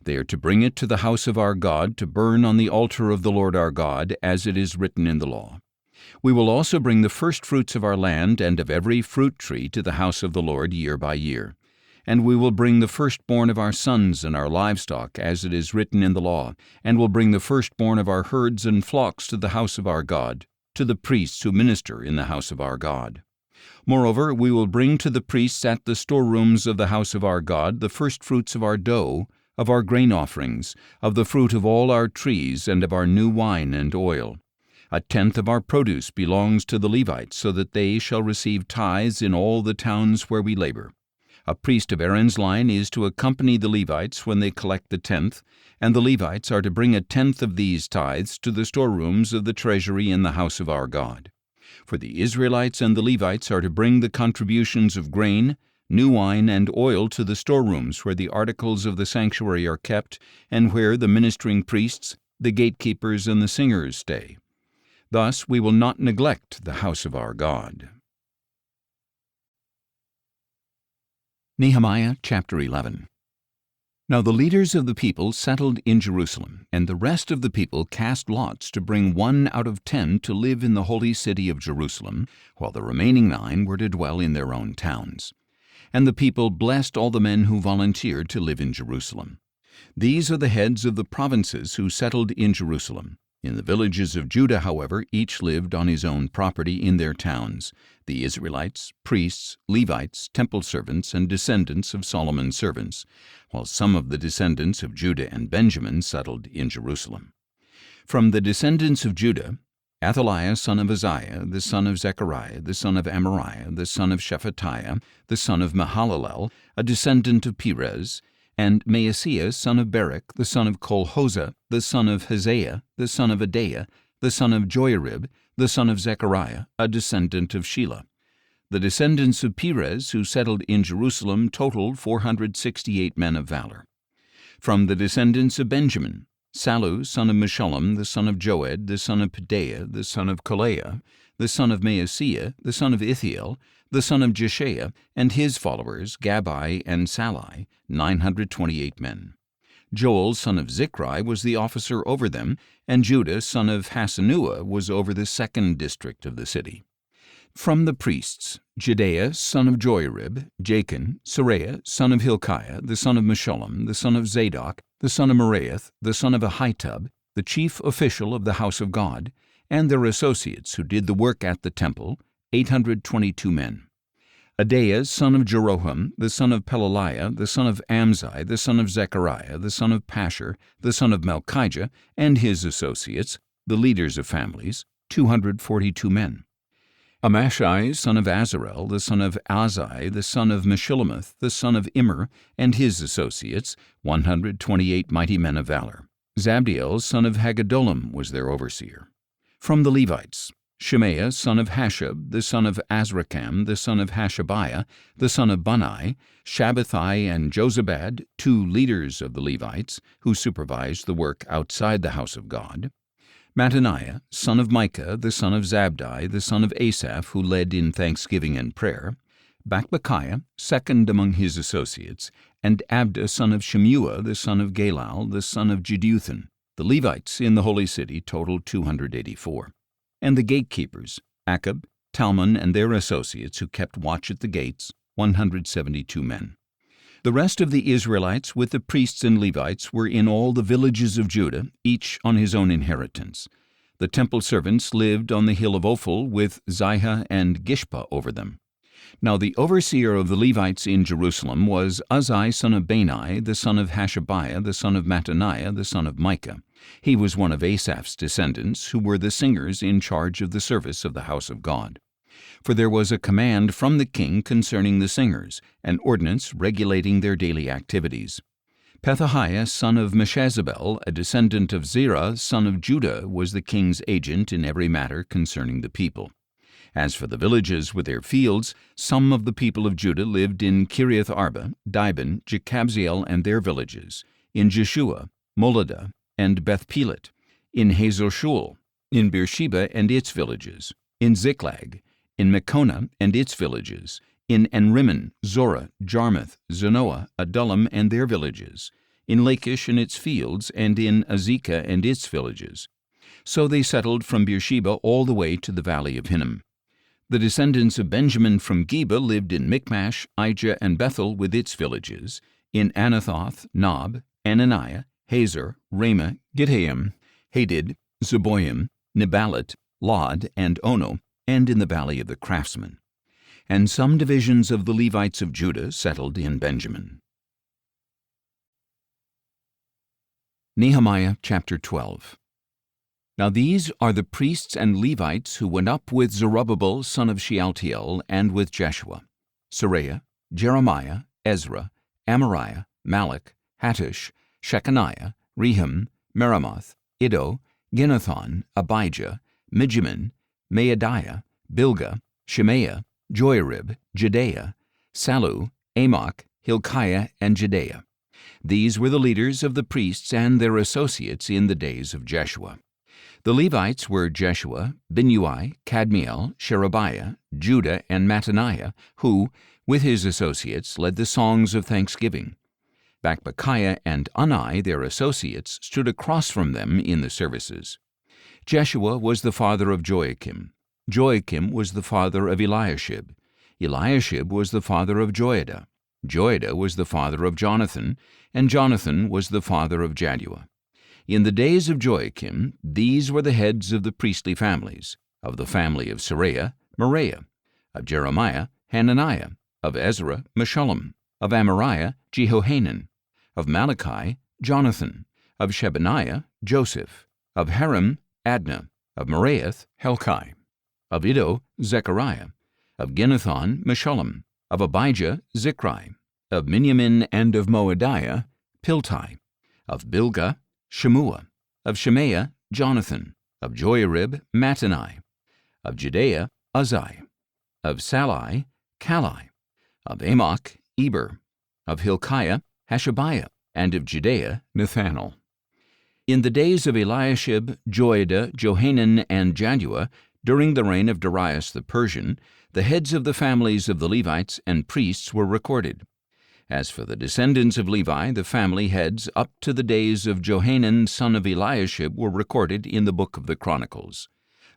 They are to bring it to the house of our God to burn on the altar of the Lord our God, as it is written in the law. We will also bring the first fruits of our land and of every fruit tree to the house of the Lord year by year. And we will bring the firstborn of our sons and our livestock, as it is written in the law, and will bring the firstborn of our herds and flocks to the house of our God, to the priests who minister in the house of our God. Moreover, we will bring to the priests at the storerooms of the house of our God the firstfruits of our dough, of our grain offerings, of the fruit of all our trees, and of our new wine and oil. A tenth of our produce belongs to the Levites, so that they shall receive tithes in all the towns where we labor. A priest of Aaron's line is to accompany the Levites when they collect the tenth, and the Levites are to bring a tenth of these tithes to the storerooms of the treasury in the house of our God. For the Israelites and the Levites are to bring the contributions of grain, new wine, and oil to the storerooms where the articles of the sanctuary are kept, and where the ministering priests, the gatekeepers, and the singers stay. Thus we will not neglect the house of our God. Nehemiah chapter 11. Now the leaders of the people settled in Jerusalem, and the rest of the people cast lots to bring 1 out of 10 to live in the holy city of Jerusalem, while the remaining 9 were to dwell in their own towns. And the people blessed all the men who volunteered to live in Jerusalem. These are the heads of the provinces who settled in Jerusalem. In the villages of Judah, however, each lived on his own property in their towns, the Israelites, priests, Levites, temple servants, and descendants of Solomon's servants, while some of the descendants of Judah and Benjamin settled in Jerusalem. From the descendants of Judah, Athaliah son of Uzziah, the son of Zechariah, the son of Amariah, the son of Shephatiah, the son of Mahalalel, a descendant of Perez, and Maaseiah son of Barak, the son of Kolhozeh, the son of Hosea, the son of Adaiah, the son of Joiarib, the son of Zechariah, a descendant of Shelah. The descendants of Perez who settled in Jerusalem totaled 468 men of valor. From the descendants of Benjamin, Sallu son of Meshullam, the son of Joed, the son of Pedaiah, the son of Kolaiah, the son of Maaseiah, the son of Ithiel, the son of Jeshaiah, and his followers, Gabbai and Sallai, 928 men. Joel son of Zichri was the officer over them, and Judah son of Hasenuah was over the second district of the city. From the priests, Jedaiah son of Joiarib, Jachin, Seraiah son of Hilkiah, the son of Meshullam, the son of Zadok, the son of Meraioth, the son of Ahitub, the chief official of the house of God, and their associates who did the work at the temple, 822 men. Adaiah son of Jeroham, the son of Pelaliah, the son of Amzi, the son of Zechariah, the son of Pashur, the son of Malchijah, and his associates, the leaders of families, 242 men. Amashai son of Azarel, the son of Azai, the son of Meshillemeth, the son of Immer, and his associates, 128 mighty men of valor. Zabdiel son of Haggedolim was their overseer. From the Levites, Shemaiah son of Hashab, the son of Azrikam, the son of Hashabiah, the son of Bunai, Shabbathai and Jozabad, 2 leaders of the Levites, who supervised the work outside the house of God. Mattaniah, son of Micah, the son of Zabdi, the son of Asaph, who led in thanksgiving and prayer. Bakbukiah, second among his associates, and Abda son of Shemuah, the son of Galal, the son of Jeduthun. The Levites in the holy city totaled 284. And the gatekeepers, Akab, Talmon, and their associates who kept watch at the gates, 172 men. The rest of the Israelites with the priests and Levites were in all the villages of Judah, each on his own inheritance. The temple servants lived on the hill of Ophel with Zihah and Gishpa over them. Now the overseer of the Levites in Jerusalem was Uzzi son of Bani, the son of Hashabiah, the son of Mattaniah, the son of Micah. He was one of Asaph's descendants, who were the singers in charge of the service of the house of God. For there was a command from the king concerning the singers, an ordinance regulating their daily activities. Pethahiah son of Meshezabel, a descendant of Zerah son of Judah, was the king's agent in every matter concerning the people. As for the villages with their fields, some of the people of Judah lived in Kiriath Arba, Dibon, Jekabzeel and their villages, in Jeshua, Moladah, and Beth-Pelet, in Hazor-Shul, in Beersheba and its villages, in Ziklag, in Mekonah and its villages, in En-Rimmon, Zorah, Jarmuth, Zanoah, Adullam and their villages, in Lachish and its fields, and in Azekah and its villages. So they settled from Beersheba all the way to the valley of Hinnom. The descendants of Benjamin from Geba lived in Michmash, Aijah, and Bethel with its villages, in Anathoth, Nob, Ananiah, Hazor, Ramah, Gittaim, Hadid, Zeboim, Neballat, Lod, and Ono, and in the valley of the craftsmen. And some divisions of the Levites of Judah settled in Benjamin. Nehemiah chapter 12. Now these are the priests and Levites who went up with Zerubbabel son of Shealtiel and with Jeshua: Seraiah, Jeremiah, Ezra, Amariah, Malach, Hattush, Shechaniah, Rehum, Meremoth, Iddo, Ginnethon, Abijah, Mijamin, Maadiah, Bilgah, Shemaiah, Joiarib, Jedaiah, Sallu, Amok, Hilkiah, and Jedaiah. These were the leaders of the priests and their associates in the days of Jeshua. The Levites were Jeshua, Binnui, Kadmiel, Sherebiah, Judah, and Mattaniah, who, with his associates, led the songs of thanksgiving. Bakbukiah and Unni, their associates, stood across from them in the services. Jeshua was the father of Joachim. Joachim was the father of Eliashib. Eliashib was the father of Joiada. Joiada was the father of Jonathan, and Jonathan was the father of Jaddua. In the days of Joachim, these were the heads of the priestly families: of the family of Seraiah, Meraiah; of Jeremiah, Hananiah; of Ezra, Meshullam; of Amariah, Jehohanan; of Malachi, Jonathan; of Shebaniah, Joseph; of Harim, Adnah; of Meraioth, Helkai; of Iddo, Zechariah; of Ginnethon, Meshullam; of Abijah, Zichri; of Miniamin and of Moadiah, Piltai; of Bilgah, Shemua; of Shemaiah, Jonathan; of Joiarib, Mattani; of Jedaiah, Uzzi; of Sallai, Kalai; of Amok, Eber; of Hilkiah, Hashabiah; and of Jedaiah, Nethanel. In the days of Eliashib, Joiada, Johanan, and Jaddua, during the reign of Darius the Persian, the heads of the families of the Levites and priests were recorded. As for the descendants of Levi, the family heads up to the days of Johanan son of Eliashib were recorded in the book of the Chronicles.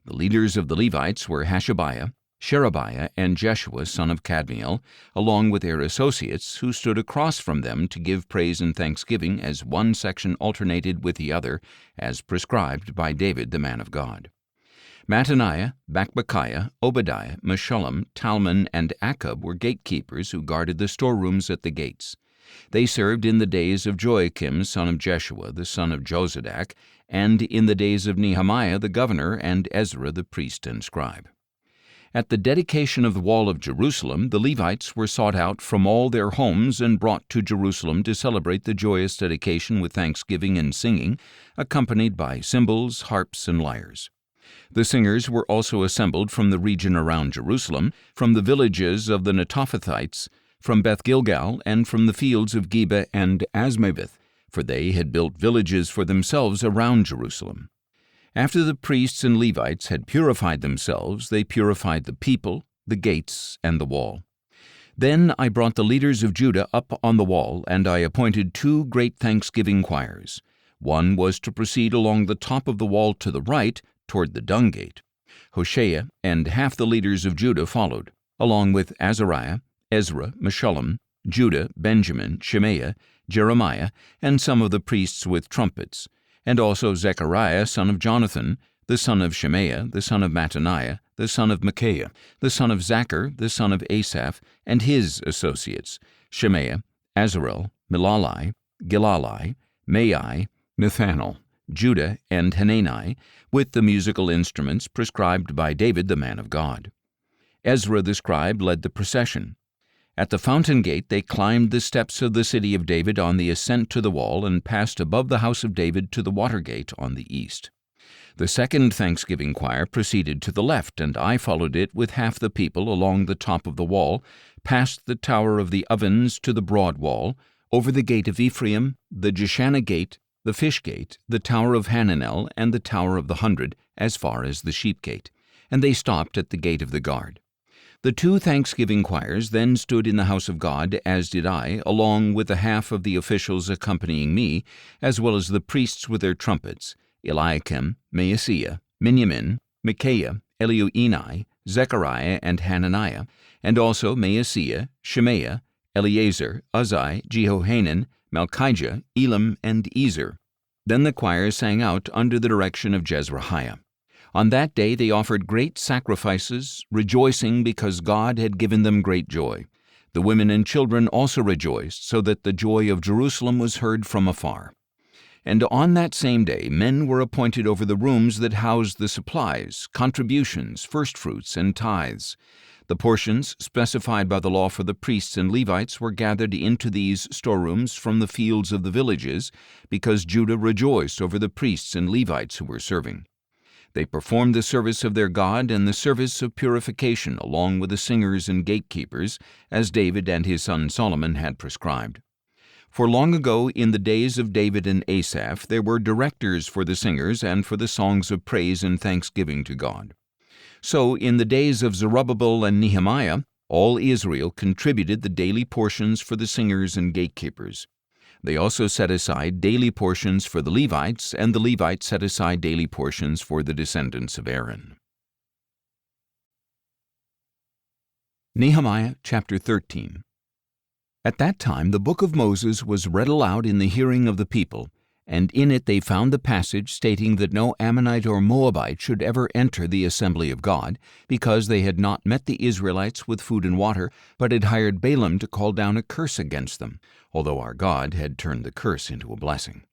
The leaders of the Levites were Hashabiah, Sherebiah, and Jeshua son of Kadmiel, along with their associates, who stood across from them to give praise and thanksgiving as one section alternated with the other, as prescribed by David the man of God. Mattaniah, Bakbukiah, Obadiah, Meshullam, Talmon, and Akub were gatekeepers who guarded the storerooms at the gates. They served in the days of Joachim son of Jeshua, the son of Jozadak, and in the days of Nehemiah the governor, and Ezra the priest and scribe. At the dedication of the wall of Jerusalem, the Levites were sought out from all their homes and brought to Jerusalem to celebrate the joyous dedication with thanksgiving and singing, accompanied by cymbals, harps, and lyres. The singers were also assembled from the region around Jerusalem, from the villages of the Netophathites, from Beth Gilgal, and from the fields of Geba and Asmaveth, for they had built villages for themselves around Jerusalem. After the priests and Levites had purified themselves, they purified the people, the gates, and the wall. Then I brought the leaders of Judah up on the wall, and I appointed 2 great thanksgiving choirs. One was to proceed along the top of the wall to the right, toward the dung gate. Hoshea and half the leaders of Judah followed, along with Azariah, Ezra, Meshullam, Judah, Benjamin, Shemaiah, Jeremiah, and some of the priests with trumpets, and also Zechariah son of Jonathan, the son of Shemaiah, the son of Mattaniah, the son of Micaiah, the son of Zachar, the son of Asaph, and his associates, Shemaiah, Azarel, Milalai, Gilalai, Maai, Nethanel, Judah, and Hanani, with the musical instruments prescribed by David the man of God. Ezra the scribe led the procession. At the fountain gate they climbed the steps of the city of David on the ascent to the wall and passed above the house of David to the water gate on the east. The second thanksgiving choir proceeded to the left, and I followed it with half the people along the top of the wall, past the tower of the ovens to the broad wall, over the gate of Ephraim, the Jeshanah gate, the Fish Gate, the Tower of Hananel, and the Tower of the 100, as far as the Sheep Gate, and they stopped at the Gate of the Guard. The 2 thanksgiving choirs then stood in the house of God, as did I, along with the half of the officials accompanying me, as well as the priests with their trumpets, Eliakim, Maaseiah, Miniamin, Micaiah, Elioenai, Zechariah, and Hananiah, and also Maaseiah, Shemaiah, Eleazar, Uzzi, Jehohanan, Malchijah, Elam, and Ezer. Then the choir sang out under the direction of Jezrahiah. On that day they offered great sacrifices, rejoicing because God had given them great joy. The women and children also rejoiced, so that the joy of Jerusalem was heard from afar. And on that same day men were appointed over the rooms that housed the supplies, contributions, firstfruits, and tithes. The portions specified by the law for the priests and Levites were gathered into these storerooms from the fields of the villages, because Judah rejoiced over the priests and Levites who were serving. They performed the service of their God and the service of purification along with the singers and gatekeepers, as David and his son Solomon had prescribed. For long ago, in the days of David and Asaph, there were directors for the singers and for the songs of praise and thanksgiving to God. So, in the days of Zerubbabel and Nehemiah, all Israel contributed the daily portions for the singers and gatekeepers. They also set aside daily portions for the Levites, and the Levites set aside daily portions for the descendants of Aaron. Nehemiah chapter 13. At that time the book of Moses was read aloud in the hearing of the people, and in it they found the passage stating that no Ammonite or Moabite should ever enter the assembly of God, because they had not met the Israelites with food and water, but had hired Balaam to call down a curse against them, although our God had turned the curse into a blessing.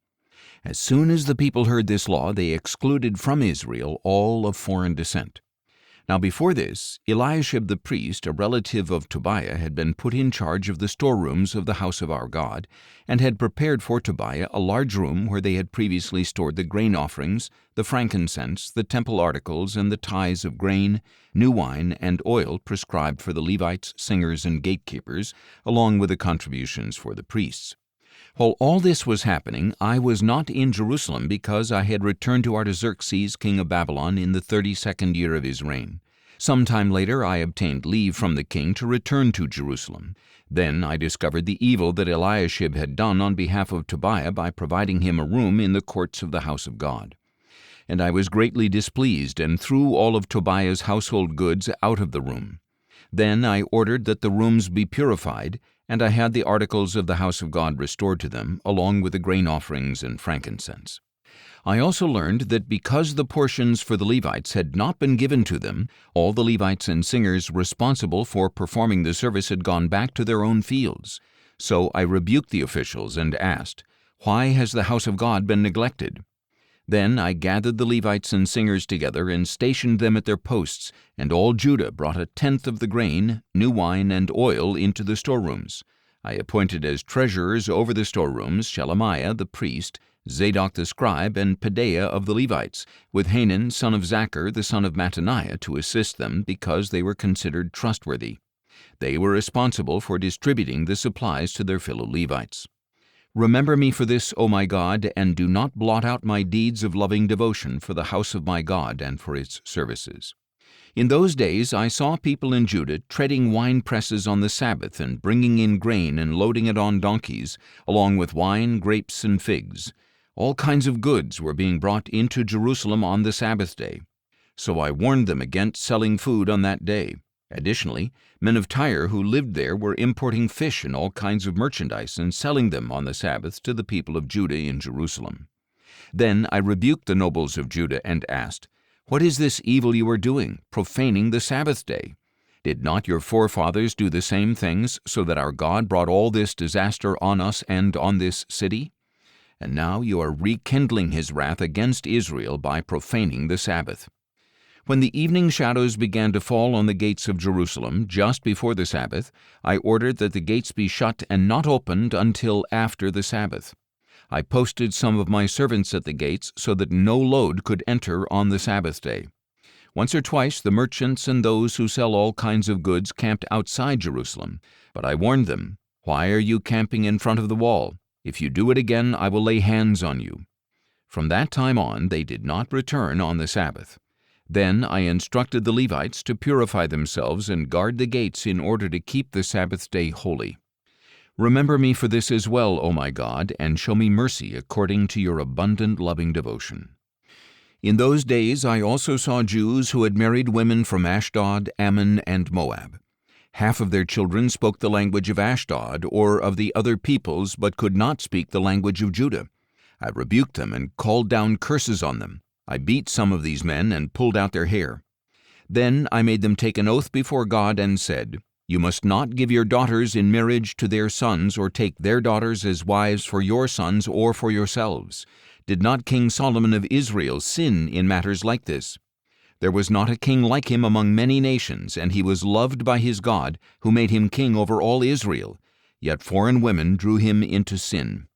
As soon as the people heard this law, they excluded from Israel all of foreign descent. Now before this, Eliashib the priest, a relative of Tobiah, had been put in charge of the storerooms of the house of our God, and had prepared for Tobiah a large room where they had previously stored the grain offerings, the frankincense, the temple articles, and the tithes of grain, new wine, and oil prescribed for the Levites, singers, and gatekeepers, along with the contributions for the priests. While all this was happening, I was not in Jerusalem, because I had returned to Artaxerxes, king of Babylon, in the 32nd year of his reign. Some time later I obtained leave from the king to return to Jerusalem. Then I discovered the evil that Eliashib had done on behalf of Tobiah by providing him a room in the courts of the house of God. And I was greatly displeased, and threw all of Tobiah's household goods out of the room. Then I ordered that the rooms be purified, and I had the articles of the house of God restored to them, along with the grain offerings and frankincense. I also learned that because the portions for the Levites had not been given to them, all the Levites and singers responsible for performing the service had gone back to their own fields. So I rebuked the officials and asked, "Why has the house of God been neglected?" Then I gathered the Levites and singers together and stationed them at their posts, and all Judah brought 1/10 of the grain, new wine, and oil into the storerooms. I appointed as treasurers over the storerooms Shelemiah the priest, Zadok the scribe, and Pedaiah of the Levites, with Hanan son of Zachar the son of Mattaniah to assist them, because they were considered trustworthy. They were responsible for distributing the supplies to their fellow Levites. Remember me for this, O my God, and do not blot out my deeds of loving devotion for the house of my God and for its services. In those days I saw people in Judah treading wine presses on the Sabbath and bringing in grain and loading it on donkeys, along with wine, grapes, and figs. All kinds of goods were being brought into Jerusalem on the Sabbath day. So I warned them against selling food on that day. Additionally, men of Tyre who lived there were importing fish and all kinds of merchandise and selling them on the Sabbath to the people of Judah in Jerusalem. Then I rebuked the nobles of Judah and asked, "What is this evil you are doing, profaning the Sabbath day? Did not your forefathers do the same things, so that our God brought all this disaster on us and on this city? And now you are rekindling his wrath against Israel by profaning the Sabbath." When the evening shadows began to fall on the gates of Jerusalem, just before the Sabbath, I ordered that the gates be shut and not opened until after the Sabbath. I posted some of my servants at the gates so that no load could enter on the Sabbath day. Once or twice the merchants and those who sell all kinds of goods camped outside Jerusalem, but I warned them, "Why are you camping in front of the wall? If you do it again, I will lay hands on you." From that time on, they did not return on the Sabbath. Then I instructed the Levites to purify themselves and guard the gates in order to keep the Sabbath day holy. Remember me for this as well, O my God, and show me mercy according to your abundant loving devotion. In those days I also saw Jews who had married women from Ashdod, Ammon, and Moab. Half of their children spoke the language of Ashdod or of the other peoples, but could not speak the language of Judah. I rebuked them and called down curses on them. I beat some of these men and pulled out their hair. Then I made them take an oath before God and said, "You must not give your daughters in marriage to their sons, or take their daughters as wives for your sons or for yourselves. Did not King Solomon of Israel sin in matters like this? There was not a king like him among many nations, and he was loved by his God, who made him king over all Israel. Yet foreign women drew him into sin.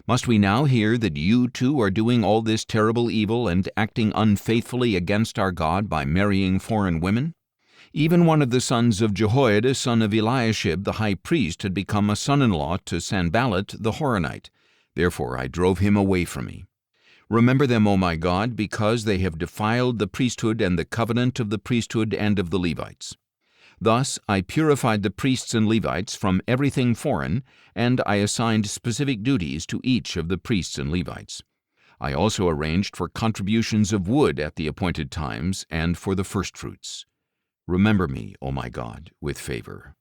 Must we now hear that you too are doing all this terrible evil and acting unfaithfully against our God by marrying foreign women?" Even one of the sons of Jehoiada, son of Eliashib, the high priest, had become a son-in-law to Sanballat the Horonite. Therefore I drove him away from me. Remember them, O my God, because they have defiled the priesthood and the covenant of the priesthood and of the Levites. Thus I purified the priests and Levites from everything foreign, and I assigned specific duties to each of the priests and Levites. I also arranged for contributions of wood at the appointed times and for the firstfruits. Remember me, O my God, with favor.